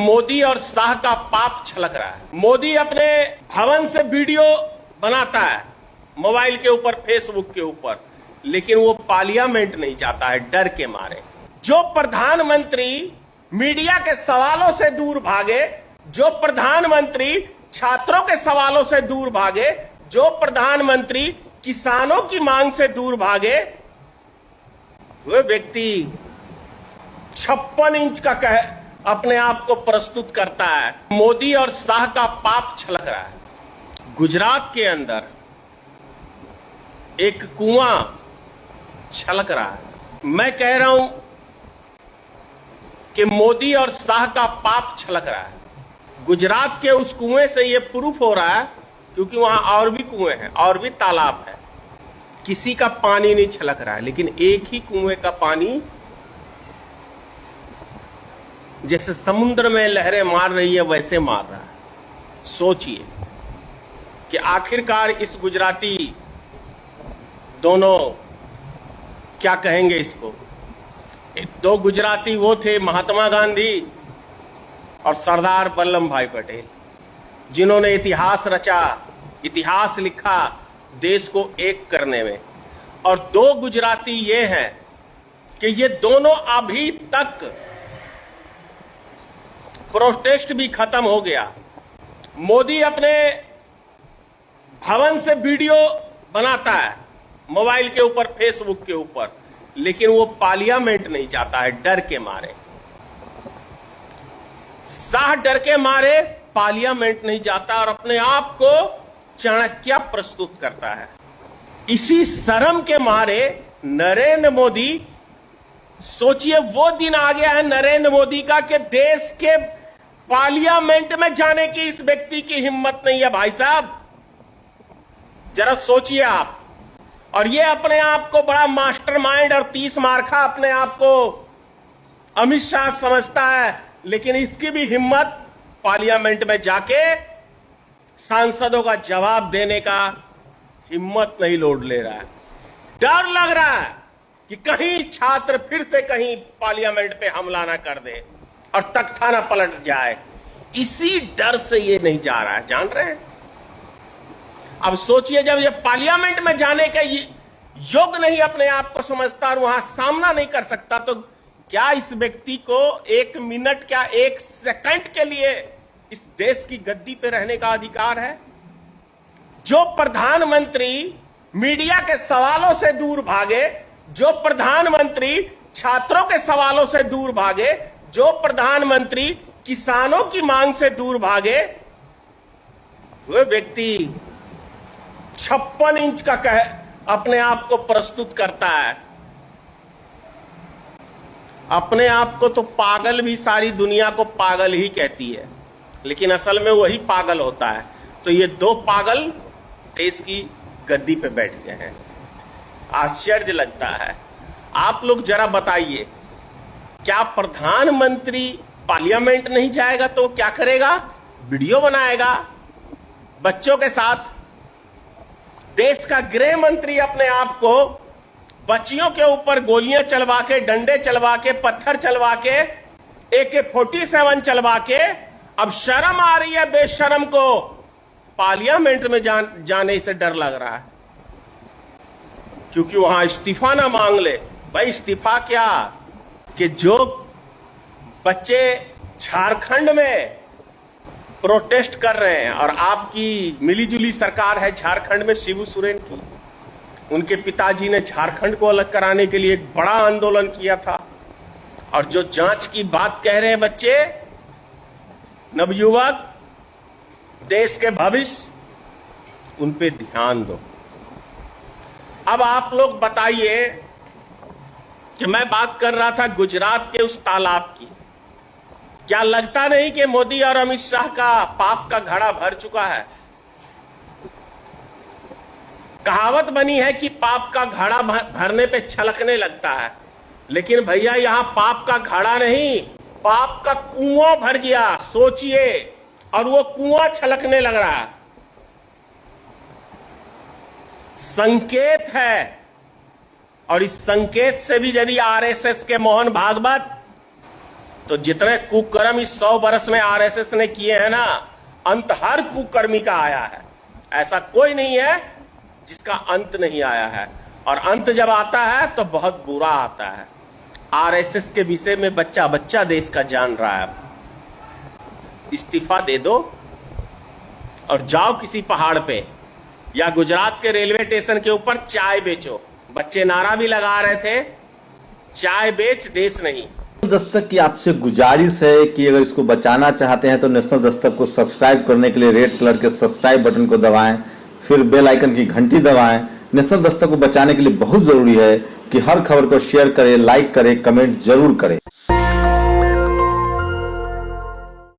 मोदी और शाह का पाप छलक रहा है। मोदी अपने भवन से वीडियो बनाता है मोबाइल के ऊपर, फेसबुक के ऊपर, लेकिन वो पार्लियामेंट नहीं जाता है डर के मारे। जो प्रधानमंत्री मीडिया के सवालों से दूर भागे, जो प्रधानमंत्री छात्रों के सवालों से दूर भागे, जो प्रधानमंत्री किसानों की मांग से दूर भागे, वह व्यक्ति 56 इंच का अपने आप को प्रस्तुत करता है। मोदी और शाह का पाप छलक रहा है। गुजरात के अंदर एक कुआं छलक रहा है। मैं कह रहा हूं कि मोदी और शाह का पाप छलक रहा है। गुजरात के उस कुएं से यह प्रूफ हो रहा है, क्योंकि वहां और भी कुएं हैं और भी तालाब है, किसी का पानी नहीं छलक रहा है, लेकिन एक ही कुएं का पानी जैसे समुद्र में लहरें मार रही है वैसे मार रहा है। सोचिए कि आखिरकार इस गुजराती दोनों क्या कहेंगे इसको। दो गुजराती वो थे, महात्मा गांधी और सरदार वल्लभ भाई पटेल, जिन्होंने इतिहास रचा, इतिहास लिखा देश को एक करने में। और दो गुजराती ये हैं कि ये दोनों अभी तक, प्रोटेस्ट भी खत्म हो गया। मोदी अपने भवन से वीडियो बनाता है मोबाइल के ऊपर, फेसबुक के ऊपर, लेकिन वो पार्लियामेंट नहीं जाता है डर के मारे। शाह डर के मारे पार्लियामेंट नहीं जाता और अपने आप को चाणक्य प्रस्तुत करता है। इसी शर्म के मारे नरेंद्र मोदी, सोचिए वो दिन आ गया है नरेंद्र मोदी का कि देश के पार्लियामेंट में जाने की इस व्यक्ति की हिम्मत नहीं है। भाई साहब जरा सोचिए आप। और ये अपने आप को बड़ा मास्टरमाइंड और 30 मार्खा अपने आप को अमित शाह समझता है, लेकिन इसकी भी हिम्मत पार्लियामेंट में जाके सांसदों का जवाब देने का हिम्मत नहीं लोड ले रहा है। डर लग रहा है कि कहीं छात्र फिर से कहीं पार्लियामेंट पे हमला ना कर दे और तख्ता ना पलट जाए। इसी डर से ये नहीं जा रहा है, जान रहे हैं। अब सोचिए जब ये पार्लियामेंट में जाने के योग्य नहीं अपने आप को समझता और वहां सामना नहीं कर सकता, तो क्या इस व्यक्ति को 1 मिनट, क्या 1 सेकंड के लिए इस देश की गद्दी पे रहने का अधिकार है? जो प्रधानमंत्री मीडिया के सवालों से दूर भागे, जो प्रधानमंत्री छात्रों के सवालों से दूर भागे, जो प्रधानमंत्री किसानों की मांग से दूर भागे, वह व्यक्ति 56 इंच का अपने आप को प्रस्तुत करता है। अपने आप को तो पागल भी सारी दुनिया को पागल ही कहती है, लेकिन असल में वही पागल होता है। तो ये दो पागल देश की गद्दी पे बैठ गए हैं। आश्चर्य लगता है। आप लोग जरा बताइए, क्या प्रधानमंत्री पार्लियामेंट नहीं जाएगा तो क्या करेगा? वीडियो बनाएगा बच्चों के साथ। देश का गृह मंत्री अपने आप को बच्चियों के ऊपर गोलियां चलवा के, डंडे चलवा के, पत्थर चलवा के, AK-47 चलवा के, अब शर्म आ रही है बेशर्म को पार्लियामेंट में जाने से डर लग रहा है, क्योंकि वहां इस्तीफा ना मांग ले। भाई इस्तीफा क्या, कि जो बच्चे झारखंड में प्रोटेस्ट कर रहे हैं, और आपकी मिलीजुली सरकार है झारखंड में शिबू सोरेन की, उनके पिताजी ने झारखंड को अलग कराने के लिए एक बड़ा आंदोलन किया था। और जो जांच की बात कह रहे हैं बच्चे, नवयुवक, देश के भविष्य, उन पे ध्यान दो। अब आप लोग बताइए कि मैं बात कर रहा था गुजरात के उस तालाब की। क्या लगता नहीं कि मोदी और अमित शाह का पाप का घड़ा भर चुका है? कहावत बनी है कि पाप का घड़ा भरने पे छलकने लगता है, लेकिन भैया यहां पाप का घड़ा नहीं, पाप का कुआं भर गया। सोचिए, और वो कुआं छलकने लग रहा है। संकेत है, और इस संकेत से भी यदि आरएसएस के मोहन भागवत तो जितने कुकर्म इस 100 वर्ष में आरएसएस ने किए हैं ना, अंत हर कुकर्मी का आया है। ऐसा कोई नहीं है जिसका अंत नहीं आया है, और अंत जब आता है तो बहुत बुरा आता है। आरएसएस के विषय में बच्चा बच्चा देश का जान रहा है। इस्तीफा दे दो और जाओ किसी पहाड़ पे या गुजरात के रेलवे स्टेशन के ऊपर चाय बेचो। बच्चे नारा भी लगा रहे थे, चाय बेच देश नहीं। दस्तक की आपसे गुजारिश है कि अगर इसको बचाना चाहते हैं तो नेशनल दस्तक को सब्सक्राइब करने के लिए रेड कलर के सब्सक्राइब बटन को दबाएं, फिर बेल आइकन की घंटी दबाएं। नेशनल दस्तक को बचाने के लिए बहुत जरूरी है कि हर खबर को शेयर करें, लाइक करें, कमेंट जरूर करें।